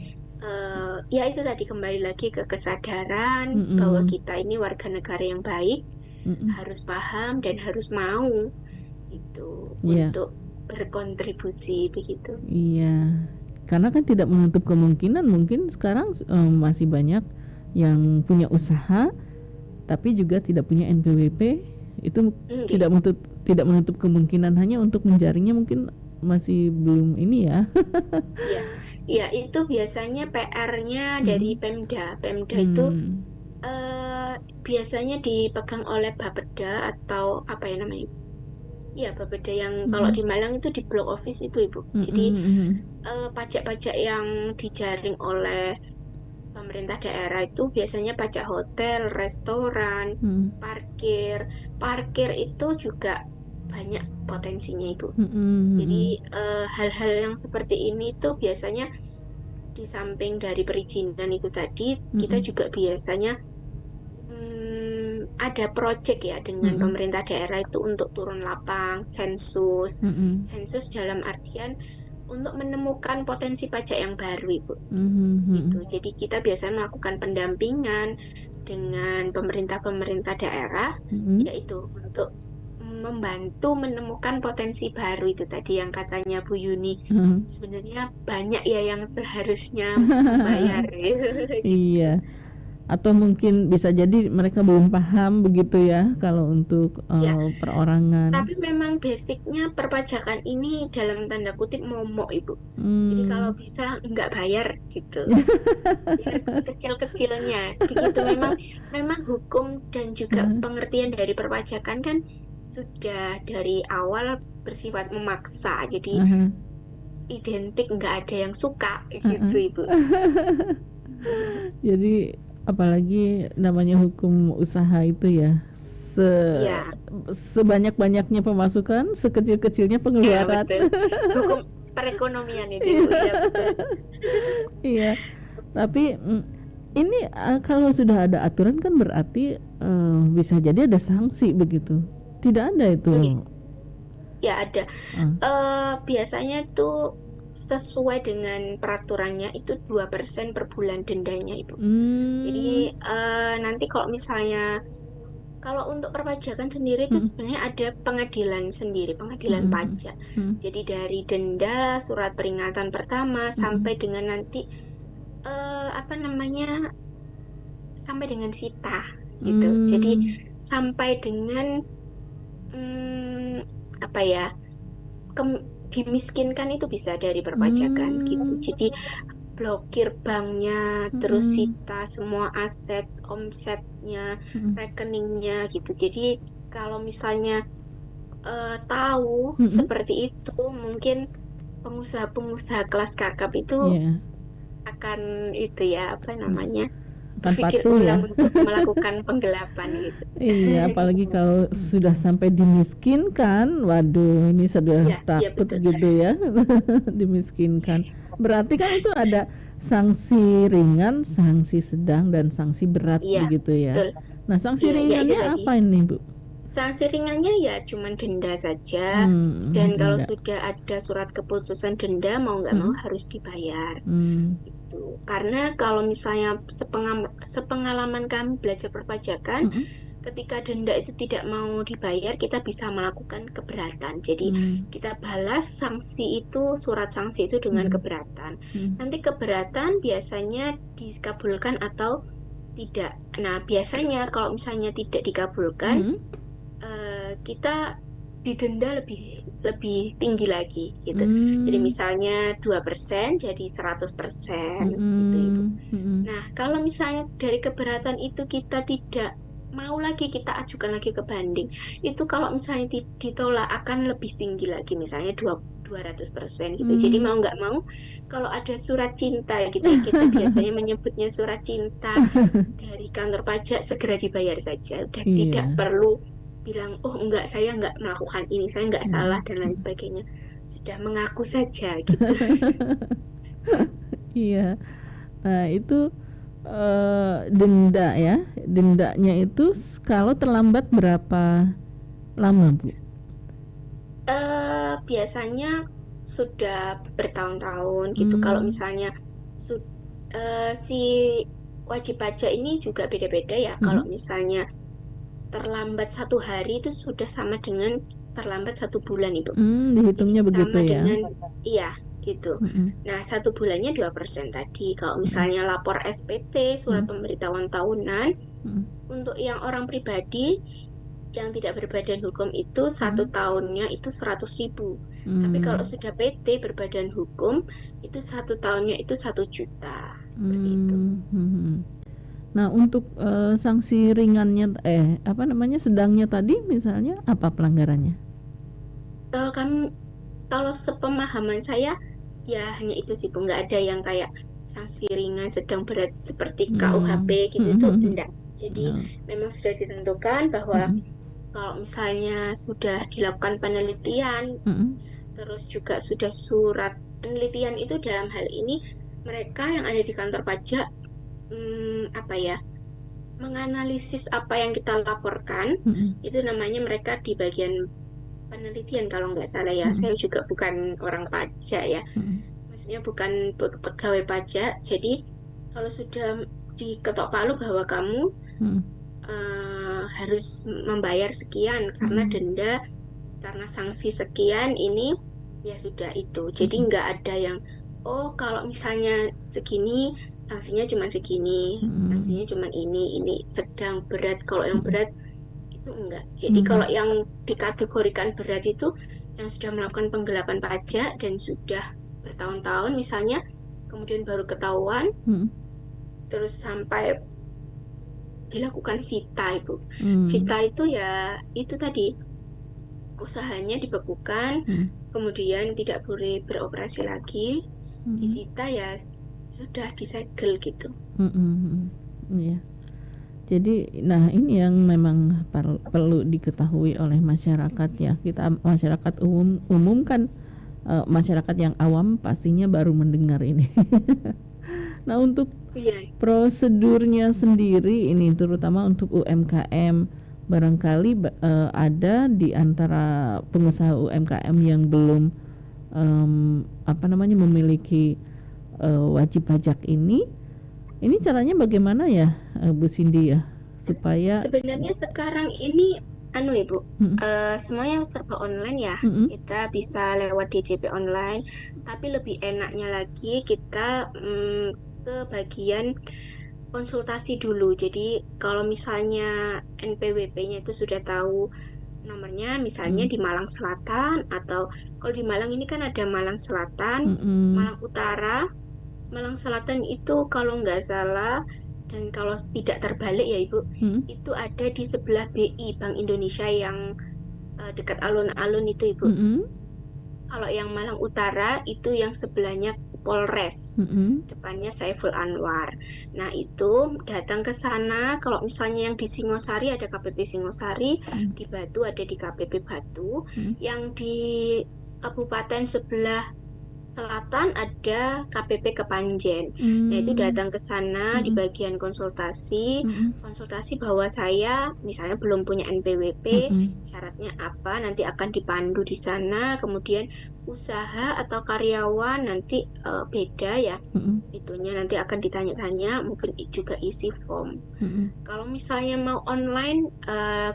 S9: ya itu tadi kembali lagi ke kesadaran bahwa kita ini warga negara yang baik, harus paham dan harus mau itu untuk berkontribusi begitu.
S8: Iya, karena kan tidak menutup kemungkinan mungkin sekarang masih banyak yang punya usaha tapi juga tidak punya NPWP, itu tidak menutup kemungkinan, hanya untuk menjaringnya mungkin masih belum ini ya.
S9: Iya, itu biasanya PR-nya dari Pemda. Pemda itu biasanya dipegang oleh Bapeda atau apa ya namanya? Ya, Bapeda yang kalau di Malang itu di blok office itu Ibu. Jadi pajak-pajak yang dijaring oleh pemerintah daerah itu biasanya pajak hotel, restoran, parkir. Parkir itu juga banyak potensinya Ibu. Jadi hal-hal yang seperti ini tuh biasanya di samping dari perizinan itu tadi, kita juga biasanya ada proyek ya dengan pemerintah daerah itu untuk turun lapang, sensus. Sensus dalam artian untuk menemukan potensi pajak yang baru, Ibu. Gitu. Jadi kita biasanya melakukan pendampingan dengan pemerintah-pemerintah daerah, yaitu untuk membantu menemukan potensi baru itu tadi yang katanya Bu Yuni. Sebenarnya banyak ya yang seharusnya bayar.
S8: Iya. Atau mungkin bisa jadi mereka belum paham begitu ya kalau untuk perorangan.
S9: Tapi memang basicnya perpajakan ini dalam tanda kutip momok Ibu. Jadi kalau bisa nggak bayar gitu. Biar sekecil-kecilnya. Begitu memang hukum dan juga pengertian dari perpajakan kan sudah dari awal bersifat memaksa. Jadi identik nggak ada yang suka gitu Ibu.
S8: Jadi apalagi namanya hukum usaha itu ya, sebanyak-banyaknya pemasukan, sekecil-kecilnya pengeluaran.
S9: Ya, hukum perekonomian itu. Ya, betul.
S8: Iya, tapi ini kalau sudah ada aturan kan berarti bisa jadi ada sanksi begitu. Tidak ada itu?
S9: Ya ada. Biasanya tuh sesuai dengan peraturannya itu 2% per bulan dendanya Ibu. Jadi nanti kalau misalnya kalau untuk perpajakan sendiri itu sebenarnya ada pengadilan sendiri, pengadilan pajak. Jadi dari denda, surat peringatan pertama sampai dengan nanti sampai dengan sita gitu. Jadi sampai dengan dimiskinkan itu bisa dari perpajakan gitu. Jadi blokir banknya, terus sita semua aset, omsetnya, rekeningnya gitu. Jadi kalau misalnya tahu seperti itu, mungkin pengusaha-pengusaha kelas kakap itu akan berpikir ulang untuk melakukan penggelapan gitu.
S8: Iya, apalagi kalau sudah sampai dimiskinkan, waduh, ini sudah takut gitu ya, dimiskinkan. Berarti kan itu ada sanksi ringan, sanksi sedang, dan sanksi berat begitu ya.
S9: Betul.
S8: Nah, sanksi ringannya apa ini, Bu?
S9: Sanksi ringannya ya cuman denda saja, dan kalau sudah ada surat keputusan denda mau nggak mau harus dibayar. Karena kalau misalnya sepengalaman kami belajar perpajakan, ketika denda itu tidak mau dibayar, kita bisa melakukan keberatan. Jadi kita balas sanksi itu, surat sanksi itu dengan keberatan. Nanti keberatan biasanya dikabulkan atau tidak. Nah, biasanya kalau misalnya tidak dikabulkan, kita didenda lebih tinggi lagi gitu. Jadi misalnya 2% jadi 100% gitu Ibu. Nah, kalau misalnya dari keberatan itu kita tidak mau lagi, kita ajukan lagi ke banding. Itu kalau misalnya ditolak akan lebih tinggi lagi, misalnya 200% gitu. Jadi mau nggak mau kalau ada surat cinta kita biasanya menyebutnya surat cinta dari kantor pajak, segera dibayar saja. Udah tidak perlu bilang, oh enggak, saya enggak melakukan ini, saya enggak salah dan lain sebagainya. Sudah mengaku saja gitu.
S8: Iya. Nah, itu denda ya. Dendanya itu kalau terlambat berapa lama, Bu?
S9: Biasanya sudah bertahun-tahun gitu. Kalau misalnya si wajib pajak ini juga beda-beda ya. Kalau misalnya terlambat 1 hari itu sudah sama dengan terlambat 1 bulan Ibu.
S8: Dihitungnya
S9: jadi,
S8: begitu
S9: sama
S8: ya?
S9: Dengan, iya gitu. Nah 1 bulannya 2% tadi. Kalau misalnya lapor SPT, surat pemberitahuan tahunan, untuk yang orang pribadi yang tidak berbadan hukum itu 1 tahunnya itu 100.000. Tapi kalau sudah PT berbadan hukum itu 1 tahunnya itu 1 juta. Seperti itu.
S8: Nah, untuk sanksi ringannya sedangnya tadi misalnya apa pelanggarannya?
S9: kami kalau sepemahaman saya ya hanya itu sih Bu, nggak ada yang kayak sanksi ringan, sedang, berat seperti KUHP gitu tuh enggak. Jadi memang sudah ditentukan bahwa kalau misalnya sudah dilakukan penelitian, terus juga sudah surat penelitian itu dalam hal ini mereka yang ada di kantor pajak menganalisis apa yang kita laporkan, itu namanya mereka di bagian penelitian kalau nggak salah ya. Saya juga bukan orang pajak ya, maksudnya bukan pegawai pajak. Jadi kalau sudah diketok palu bahwa kamu harus membayar sekian karena denda, karena sanksi sekian, ini ya sudah itu. Jadi nggak ada yang kalau misalnya segini sanksinya cuma segini, sanksinya cuma ini sedang, berat. Kalau yang berat itu enggak. Jadi kalau yang dikategorikan berat itu yang sudah melakukan penggelapan pajak dan sudah bertahun-tahun misalnya, kemudian baru ketahuan, terus sampai dilakukan sita, Ibu. Sita itu ya itu tadi, usahanya dibekukan, kemudian tidak boleh beroperasi lagi, disita ya sudah, disegel gitu.
S8: Ya. Jadi, nah ini yang memang perlu diketahui oleh masyarakat ya. Kita masyarakat umum kan, masyarakat yang awam pastinya baru mendengar ini. Nah, untuk prosedurnya sendiri ini terutama untuk UMKM, barangkali ada di antara pengusaha UMKM yang belum memiliki wajib pajak ini caranya bagaimana ya, Bu Cindy ya, supaya
S9: sebenarnya sekarang ini Ibu, semuanya serba online ya. Kita bisa lewat DJP online, tapi lebih enaknya lagi kita ke bagian konsultasi dulu. Jadi kalau misalnya NPWP-nya itu sudah tahu nomornya, misalnya di Malang Selatan, atau kalau di Malang ini kan ada Malang Selatan, Malang Utara, Malang Selatan itu kalau nggak salah, dan kalau tidak terbalik ya Ibu, itu ada di sebelah BI Bank Indonesia yang dekat alun-alun itu Ibu. Kalau yang Malang Utara itu yang sebelahnya Polres, depannya Saiful Anwar. Nah itu datang ke sana. Kalau misalnya yang di Singosari ada KPP Singosari, di Batu ada di KPP Batu, yang di kabupaten sebelah selatan ada KPP Kepanjen. Nah itu datang ke sana di bagian konsultasi, konsultasi bahwa saya misalnya belum punya NPWP, syaratnya apa, nanti akan dipandu di sana. Kemudian usaha atau karyawan nanti beda ya, itunya nanti akan ditanya-tanya, mungkin juga isi form. Kalau misalnya mau online,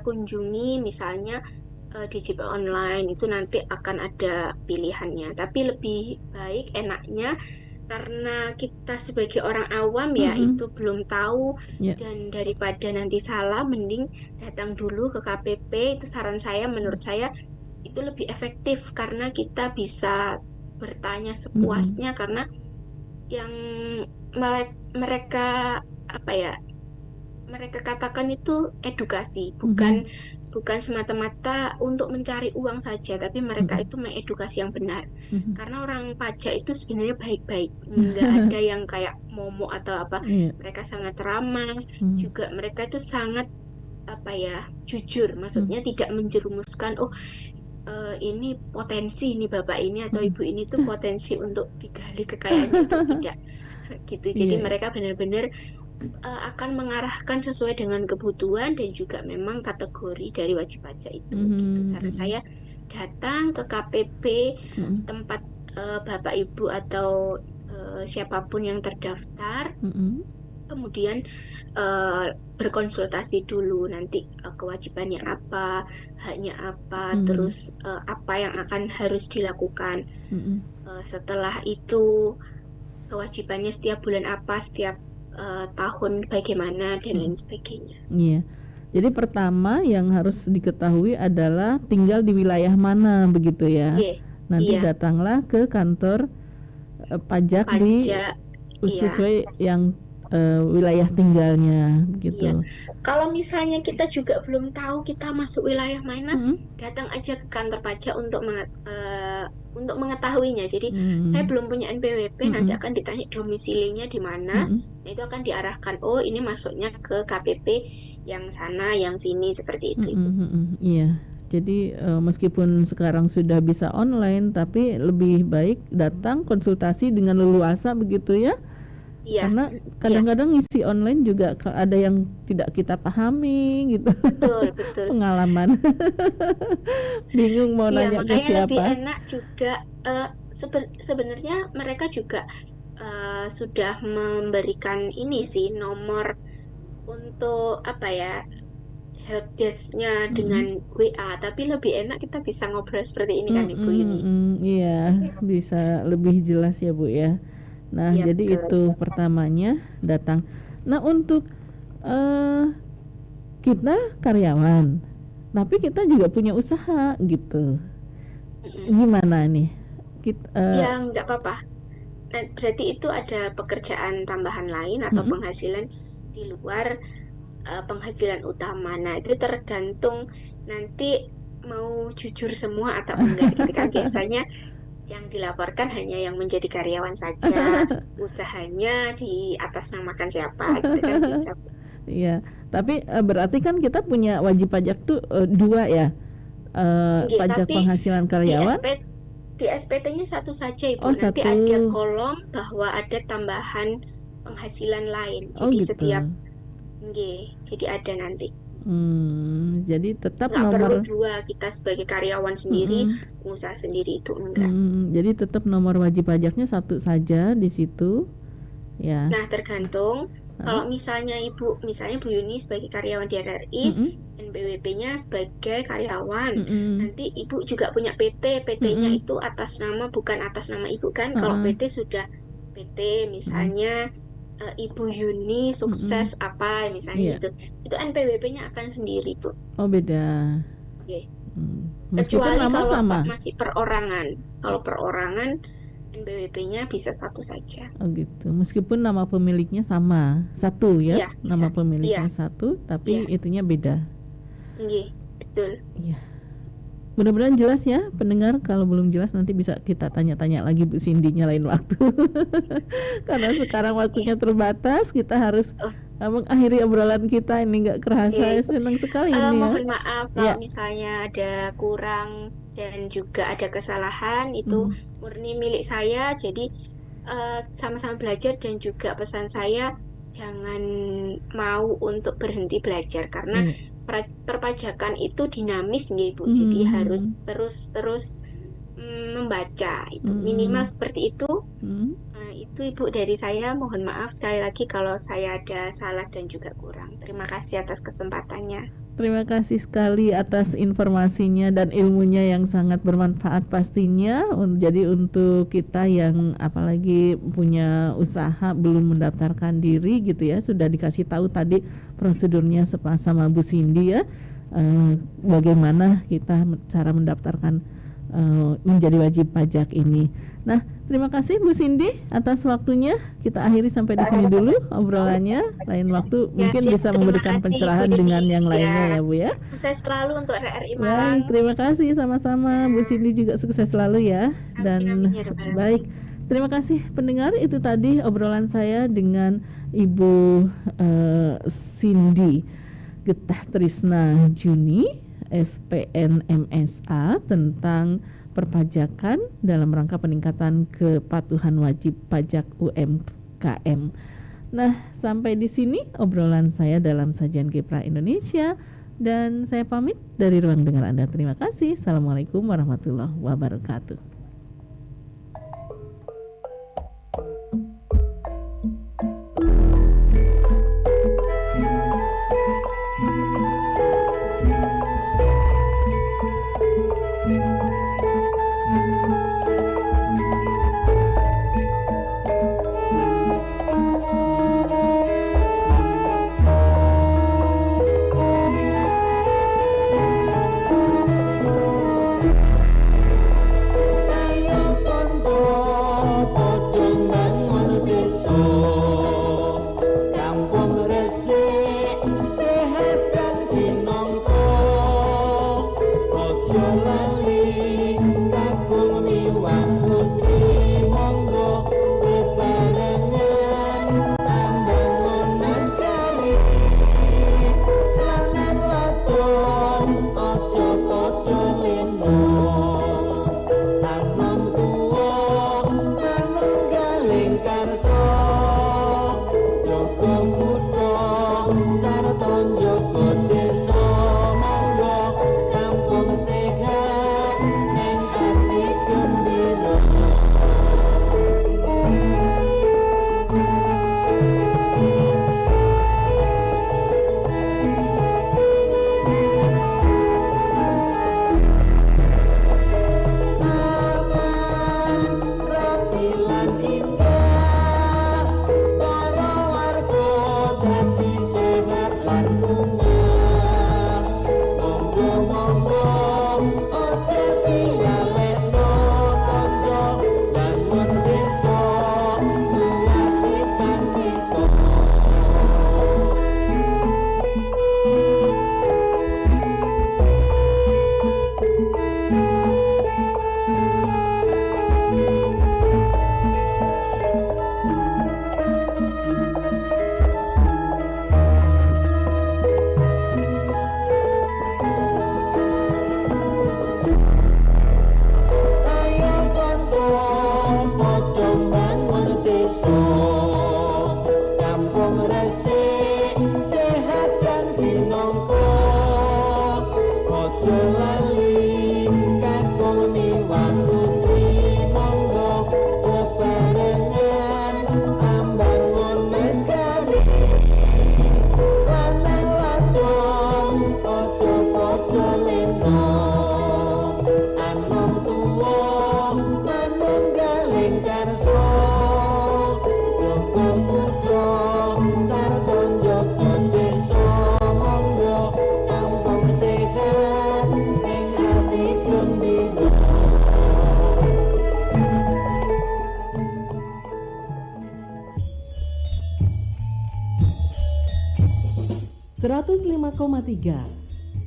S9: kunjungi misalnya DJP online, itu nanti akan ada pilihannya. Tapi lebih baik, enaknya karena kita sebagai orang awam ya itu belum tahu, dan daripada nanti salah, mending datang dulu ke KPP. Itu saran saya, menurut saya itu lebih efektif karena kita bisa bertanya sepuasnya, karena yang mereka mereka katakan itu edukasi, bukan semata-mata untuk mencari uang saja, tapi mereka itu mengedukasi yang benar. Karena orang pajak itu sebenarnya baik-baik, nggak ada yang kayak momo atau apa. Mereka sangat ramah, juga mereka itu sangat jujur, maksudnya tidak menjerumuskan, ini potensi, ini bapak ini atau ibu ini tuh potensi untuk digali kekayaan itu, tidak gitu. Jadi mereka benar-benar akan mengarahkan sesuai dengan kebutuhan dan juga memang kategori dari wajib pajak itu. Gitu. Saran saya, datang ke KPP tempat bapak ibu atau siapapun yang terdaftar, kemudian berkonsultasi dulu nanti kewajibannya apa, haknya apa, terus apa yang akan harus dilakukan. Setelah itu kewajibannya setiap bulan apa, setiap tahun bagaimana, dan lain sebagainya.
S8: Iya. Jadi pertama yang harus diketahui adalah tinggal di wilayah mana, begitu ya. Nanti datanglah ke kantor pajak di sesuai yang wilayah tinggalnya gitu.
S9: Iya. Kalau misalnya kita juga belum tahu kita masuk wilayah mana, datang aja ke kantor pajak untuk mengetahuinya. Jadi saya belum punya NPWP, nanti akan ditanya domisilinya di mana. Nah, itu akan diarahkan, oh ini masuknya ke KPP yang sana, yang sini, seperti itu.
S8: Iya. Jadi meskipun sekarang sudah bisa online, tapi lebih baik datang konsultasi dengan leluasa begitu ya.
S9: Iya.
S8: Karena kadang-kadang ngisi online juga ada yang tidak kita pahami gitu.
S9: Betul.
S8: Pengalaman. Bingung mau nanya ke
S9: makanya
S8: siapa.
S9: lebih enak juga. Sebenarnya mereka juga sudah memberikan ini sih, nomor untuk apa ya, helpdesk-nya dengan WA, tapi lebih enak kita bisa ngobrol seperti ini kan Ibu Yuni.
S8: Iya, bisa lebih jelas ya Bu ya. Nah,
S9: Iya,
S8: jadi
S9: betul.
S8: itu pertamanya datang. Nah, untuk kita karyawan, tapi kita juga punya usaha gitu. Gimana nih?
S9: Ya nggak apa-apa. Nah, berarti itu ada pekerjaan tambahan lain atau penghasilan di luar penghasilan utama. Nah, itu tergantung nanti mau jujur semua atau enggak gitu kan. Biasanya yang dilaporkan hanya yang menjadi karyawan saja, usahanya di atas namakan siapa gitu kan bisa.
S8: Iya, tapi berarti kan kita punya wajib pajak tuh dua ya, pajak
S9: tapi
S8: penghasilan karyawan.
S9: Di SPT-nya satu saja Ibu.
S8: Oh,
S9: Nanti
S8: satu.
S9: ada kolom bahwa ada tambahan penghasilan lain. Jadi
S8: gitu.
S9: setiap jadi ada nanti.
S8: Jadi tetap
S9: Nggak perlu
S8: nomor
S9: dua, kita sebagai karyawan sendiri, pengusaha sendiri itu enggak.
S8: jadi tetap nomor wajib pajaknya satu saja di situ, ya.
S9: Nah, tergantung. Kalau misalnya misalnya Bu Yuni sebagai karyawan di RRI, NPWP-nya sebagai karyawan. Nanti Ibu juga punya PT, PT-nya itu atas nama, bukan atas nama Ibu kan? Kalau PT sudah PT, misalnya Ibu Yuni sukses apa misalnya itu NPWP-nya akan sendiri Bu.
S8: Oh, beda.
S9: Kecuali
S8: nama
S9: kalau
S8: sama.
S9: masih perorangan. Kalau perorangan NPWP-nya bisa satu saja.
S8: Oh gitu. Meskipun nama pemiliknya sama, satu ya.
S9: Iya,
S8: nama
S9: bisa.
S8: pemiliknya satu, tapi itunya beda.
S9: Iya, betul.
S8: Iya. Mudah-mudahan jelas ya pendengar. Kalau belum jelas nanti bisa kita tanya-tanya lagi Bu Cindy-nya lain waktu. Karena sekarang waktunya terbatas, kita harus mengakhiri obrolan kita ini nggak kerasa. Senang sekali ini ya.
S9: Mohon maaf kalau misalnya ada kurang dan juga ada kesalahan, itu murni milik saya. Jadi sama-sama belajar, dan juga pesan saya jangan mau untuk berhenti belajar karena perpajakan itu dinamis nggih Bu. Jadi harus terus membaca itu minimal seperti itu. Itu Ibu dari saya, mohon maaf sekali lagi kalau saya ada salah dan juga kurang. Terima kasih atas kesempatannya.
S8: Terima kasih sekali atas informasinya dan ilmunya yang sangat bermanfaat pastinya. Jadi untuk kita yang apalagi punya usaha belum mendaftarkan diri gitu ya, sudah dikasih tahu tadi prosedurnya sama Bu Cindy ya, bagaimana kita cara mendaftarkan menjadi wajib pajak ini. Nah, terima kasih Bu Cindy atas waktunya. Kita akhiri sampai di sini dulu obrolannya. Lain waktu mungkin bisa memberikan pencerahan dengan yang lainnya ya Bu ya.
S9: Sukses selalu untuk RRI Malang.
S8: Terima kasih sama-sama. Bu Cindy juga sukses selalu ya. Dan baik, terima kasih pendengar. Itu tadi obrolan saya dengan Ibu Cindy Getah Trisna Juni, SPN MSA, tentang perpajakan dalam rangka peningkatan kepatuhan wajib pajak UMKM. Nah, sampai di sini obrolan saya dalam sajian Kipra Indonesia, dan saya pamit dari ruang dengar Anda. Terima kasih. Assalamualaikum warahmatullahi wabarakatuh.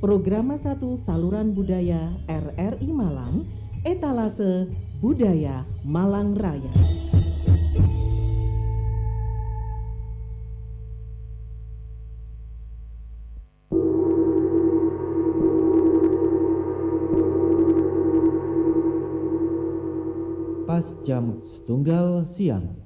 S3: Programa 1 Saluran Budaya RRI Malang, Etalase Budaya Malang Raya.
S5: Pas jam 1 siang.